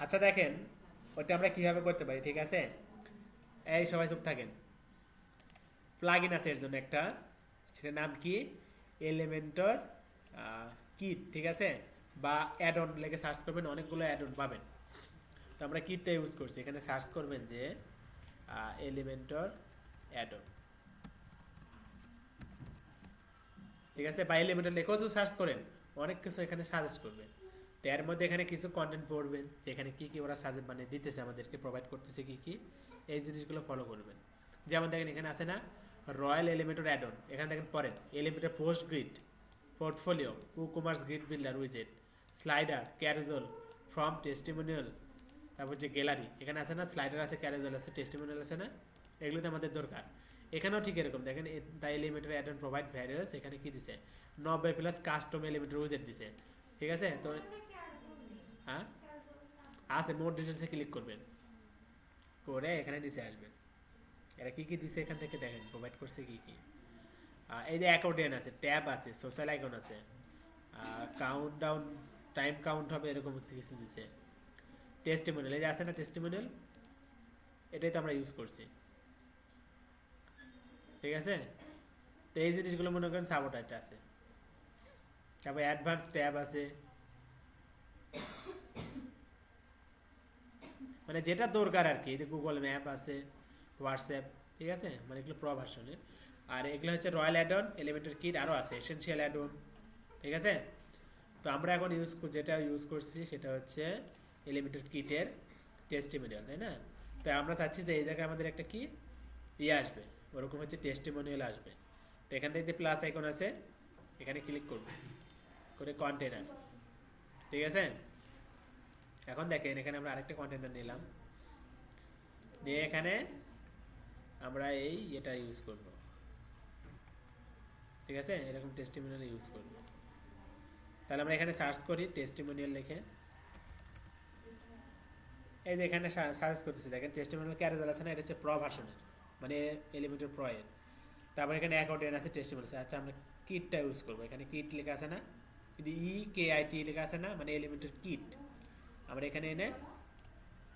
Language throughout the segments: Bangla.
আচ্ছা দেখেন, ওটা আমরা কিভাবে করতে পারি, ঠিক আছে? এই সবাই চুপ থাকেন। প্লাগইন আছে এর জন্য একটা, সেটার নাম কি, এলিমেন্টর কিট, ঠিক আছে? বা অ্যাড অন লেগে সার্চ করবেন, অনেকগুলো অ্যাড অন পাবেন। তো আমরা কিটটা ইউজ করছি, এখানে সার্চ করবেন যে এলিমেন্টর অ্যাড অন, ঠিক আছে? বা এলিমেন্টর লেখেও যদি সার্চ করেন, অনেক কিছু এখানে সাজেস্ট করবে। তো এর মধ্যে এখানে কিছু কন্টেন্ট পড়বেন, যে এখানে কী কী ওরা সাজেস্ট মানে দিতেছে, আমাদেরকে প্রোভাইড করতেছে কী কী, এই জিনিসগুলো ফলো করবেন। যেমন দেখেন এখানে আছে না, রয়্যাল এলিমেন্টর অ্যাড অন, এখানে দেখেন পড়েন, Elementor post grid, portfolio, commerce grid builder উইজেট, স্লাইডার, ক্যারোজল, ফ্রম টেস্টিমোনিয়াল, তারপর যে গ্যালারি, এখানে আছে না, স্লাইডার আছে, ক্যারোজল আছে, টেস্টিমোনিয়াল আছে না, এগুলোতে আমাদের দরকার। এখানেও ঠিক এরকম দেখেন, the Elementor add on provide various, এখানে কি দিছে, 90 প্লাস কাস্টম এলিমেন্টার উইজেট দিছে, ঠিক আছে? তো হ্যাঁ আছে, মোর ডিটেলসে ক্লিক করবেন, করে এখানে নিচে আসবেন। এরা কী কী দিছে এখান থেকে দেখেন, প্রোভাইড করছে কী কী। এই যে অ্যাকাউন্টেন আছে, ট্যাব আছে, সোশ্যাল আইকন আছে, কাউন্ট ডাউন, টাইম কাউন্ট হবে, এরকম কিছু দিছে। টেস্টিমোনিয়াল, এই যে আছে না টেস্টিমোনিয়াল, এটাই তো আমরা ইউজ করছি, ঠিক আছে? তো এই জিনিসগুলো মনে করেন সাবোটাইট আছে। তারপর অ্যাডভান্স ট্যাব আছে, মানে যেটা দরকার আর কি। এই যে গুগল ম্যাপ আছে, হোয়াটসঅ্যাপ, ঠিক আছে? মানে এগুলো প্রো ভার্সনের। আর এগুলো হচ্ছে royal add on, Elementor kit, আরও আছে এসেনশিয়াল অ্যাড অন, ঠিক আছে? তো আমরা এখন যেটা ইউজ করছি সেটা হচ্ছে এলিমেন্টার কিটের টেস্টিমোনিয়াল, তাই না? তো আমরা চাচ্ছি যে এই জায়গায় আমাদের একটা কি ইয়ে আসবে, ওরকম হচ্ছে টেস্টিমোনিয়াল আসবে। তো এখান থেকে প্লাস আইকন আছে, এখানে ক্লিক করব, করে কন্টেনার, ঠিক আছে? এখন দেখেন এখানে আমরা আরেকটা কন্টেনার নিলাম, নিয়ে এখানে আমরা এই এটা ইউজ করব, ঠিক আছে? এরকম টেস্টিমোনিয়াল ইউজ করব। তাহলে আমরা এখানে সার্চ করি টেস্টিমোনিয়াল লিখে, এই যে এখানে সার্চ করতেছি, দেখেন টেস্টিমোনিয়াল ক্যারোজেল আছে না, এটা হচ্ছে প্রো ভার্সনের, মানে এলিমেন্টার প্রো এর। তারপর এখানে অ্যাকাউন্টেন্ট আছে, টেস্টিমোনিয়াল আছে। আচ্ছা আমরা কিটটা ইউজ করবো, এখানে কিট লেখা আছে না, যদি KIT লেখা আছে না, মানে এলিমেন্টার কিট, আমরা এখানে এনে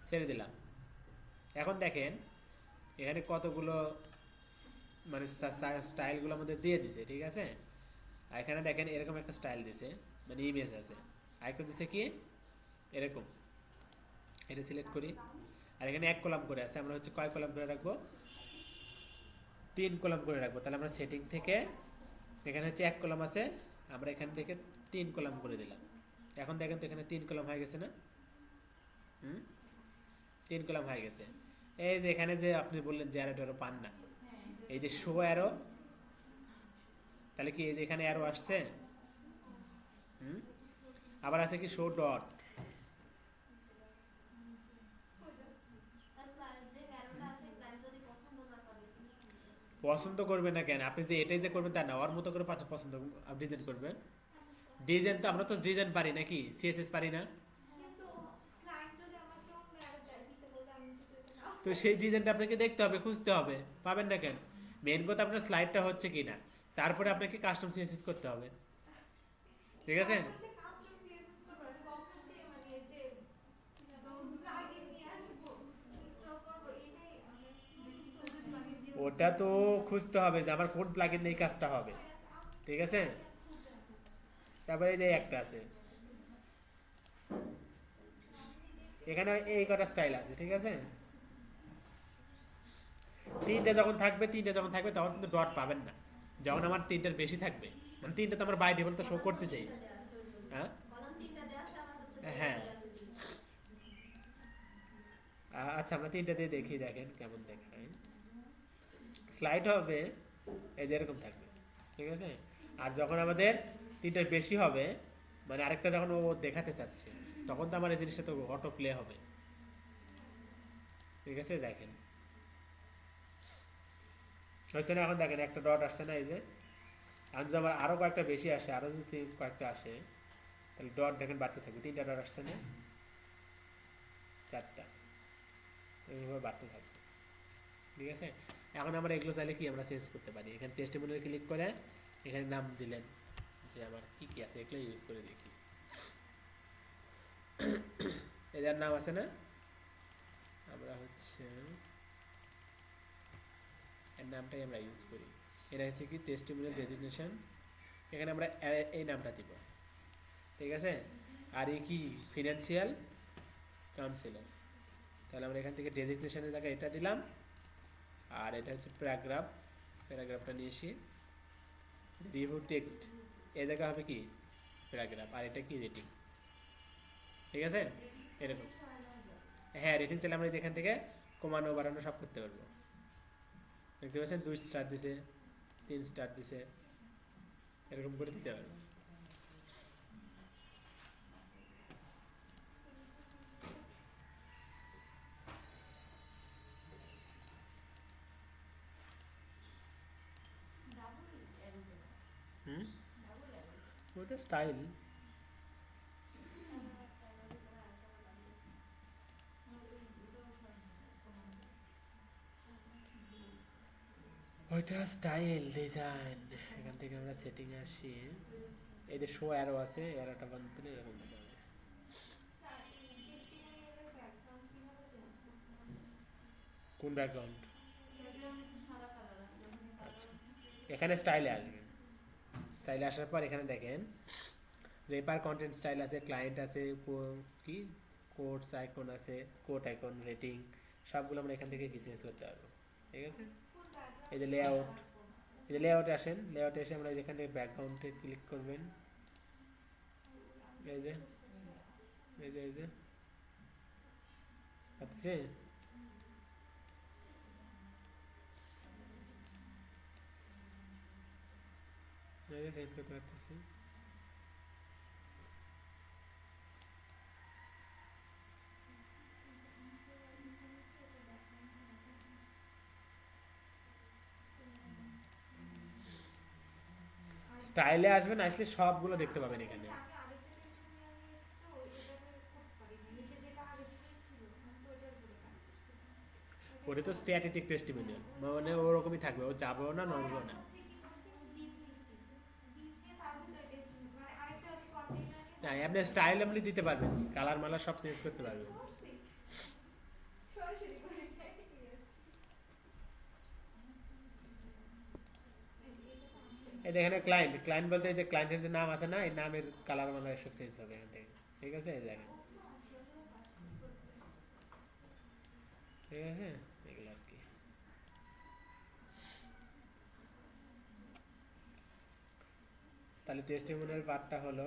ছেড়ে দিলাম। এখন দেখেন এখানে কতগুলো মানে স্টাইলগুলো আমাদের দিয়ে দিছে, ঠিক আছে? আর এখানে দেখেন এরকম একটা স্টাইল দিছে, মানে ইমেজ আছে। আরেকটা দিছে কি এরকম, এটা সিলেক্ট করি। আর এখানে এক কলাম করে আছে, আমরা হচ্ছে কয় কলাম করে রাখবো, 3 কলাম করে রাখবো। তাহলে আমরা সেটিং থেকে, এখানে হচ্ছে এক কলাম আছে, আমরা এখান থেকে 3 কলাম করে দিলাম। এখন দেখেন তো এখানে 3 কলাম হয়ে গেছে না? হুম, 3 কলাম হয়ে গেছে। এই যে এখানে যে আপনি বললেন যে অ্যারো পান না, এই যে শো অ্যারো, তাহলে কি এই যে এখানে অ্যারো আসছে? হুম, আবার আছে কি শো ডট, পছন্দ করবেন না কেন? আপনি যে এটাই যে করবেন তা না, ওর মতো করে পছন্দ ডিজাইন করবেন। ডিজাইন তো আমরা তো ডিজাইন পারি নাকি, CSS পারি না? তো সেই ডিজাইনটা আপনাকে দেখতে হবে, খুঁজতে হবে, পাবেন না কেন? মেন কথা আপনার স্লাইডটা হচ্ছে কি না, তারপরে আপনাকে কাস্টম CSS করতে হবে, ঠিক আছে? ওটা তো খুঁজতে হবে যে আমার কোন প্লাগইন দিয়ে এই কাজটা হবে, ঠিক আছে? তারপরে এই যে একটা আছে, এখানে এই কটা স্টাইল আছে, ঠিক আছে? তিনটে যখন থাকবে তখন কিন্তু ডট পাবেন না, যখন আমার তিনটার বেশি থাকবে, মানে তিনটা তো আমার বাই ডিফল্ট তো শো করতেছেই। হ্যাঁ, হ্যাঁ। আচ্ছা আমরা তিনটা দিয়ে দেখি, দেখেন কেমন দেখায়। স্লাইড হবে এই যে এরকম থাকবে, ঠিক আছে? আর যখন আমাদের তিনটার বেশি হবে, মানে আরেকটা যখন ও দেখাতে চাচ্ছে, তখন তো আমার এই জিনিসটা তো অটো প্লে হবে, ঠিক আছে? দেখেন হচ্ছে না? এখন দেখেন একটা ডট আসছে না, এই যে এখন যদি আমার আরও কয়েকটা বেশি আসে, আরও যদি কয়েকটা আসে, তাহলে ডট দেখেন বাড়তে থাকবে। 3টা ডট আসছে না, 4টা, এইভাবে বাড়তে থাকবে, ঠিক আছে? এখন আমরা এগুলো চাইলে কি আমরা চেঞ্জ করতে পারি, এখানে টেস্টিমোনিয়াল ক্লিক করে এখানে নাম দিলেন, যে আমার কী কী আছে এগুলো ইউজ করে দেখি। এদের নাম আছে না, আমরা হচ্ছে এর নামটাই আমরা ইউজ করি। এটা হচ্ছে কি টেস্টিমোনিয়াল ডেজিগনেশন, এখানে আমরা এই নামটা দিব, ঠিক আছে। আর এই কি ফিনান্সিয়াল কাউন্সিলর, তাহলে আমরা এখান থেকে ডেজিগনেশনের জায়গায় এটা দিলাম, আর এটা হচ্ছে প্যারাগ্রাফ, প্যারাগ্রাফটা নিয়ে এসে রিভিউ টেক্সট এই জায়গা হবে কি প্যারাগ্রাফ, আর এটা কি রেটিং, ঠিক আছে এরকম। হ্যাঁ রেটিং চাইলে আমরা এখান থেকে কমানো বাড়ানো সব করতে পারবো। দেখতে পাচ্ছেন 2 স্টার দিছে, 3 স্টার দিছে, এরকম করে দিতে পারবো। হুম, ওটা স্টাইল। ওইটা স্টাইল ডিজাইন, এখান থেকে আমরা সেটিং আসি, এই যে শো অ্যারো আছে, অ্যারোটা বন্ধ করে এরকম হবে। কোন ব্যাকগ্রাউন্ড? আচ্ছা, এখানে স্টাইলে আসবেন, স্টাইলে আসার পর এখানে দেখেন রেপার কন্টেন্ট স্টাইল আছে, ক্লায়েন্ট আছে, কি কোডস আইকন আছে, কোড আইকন, রেটিং, সবগুলো আমরা এখান থেকে চেঞ্জ করতে পারবো, ঠিক আছে। এই যে লেআউট, এই যে লেআউটে আসেন, লেআউটে এসে আমরা এখান থেকে ব্যাকগ্রাউন্ডে ক্লিক করবেন, এই যে এই যে পাচ্ছি, এই যে চেঞ্জ করতে পারতেছি। স্টাইলে আসবেন, আসলে সবগুলো দেখতে পাবেন এখানে। ওটা তো স্ট্যাটিক টেস্টিমোনিয়াল, মানে ওরকমই থাকবে, ও যাবেও না নড়বেও না। না আপনি স্টাইল আপনি দিতে পারবেন, কালার মালার সব চেঞ্জ করতে পারবেন। এই যে এখানে ক্লায়েন্ট, ক্লায়েন্ট বলতে এই যে ক্লায়েন্টের যে নাম আছে না, এই নামের কালার মালার সব চেঞ্জ হবে এখান থেকে, ঠিক আছে এই দেখেন, ঠিক আছে এগুলো আর কি। তাহলে টেস্টিমোনিয়াল পার্টটা হলো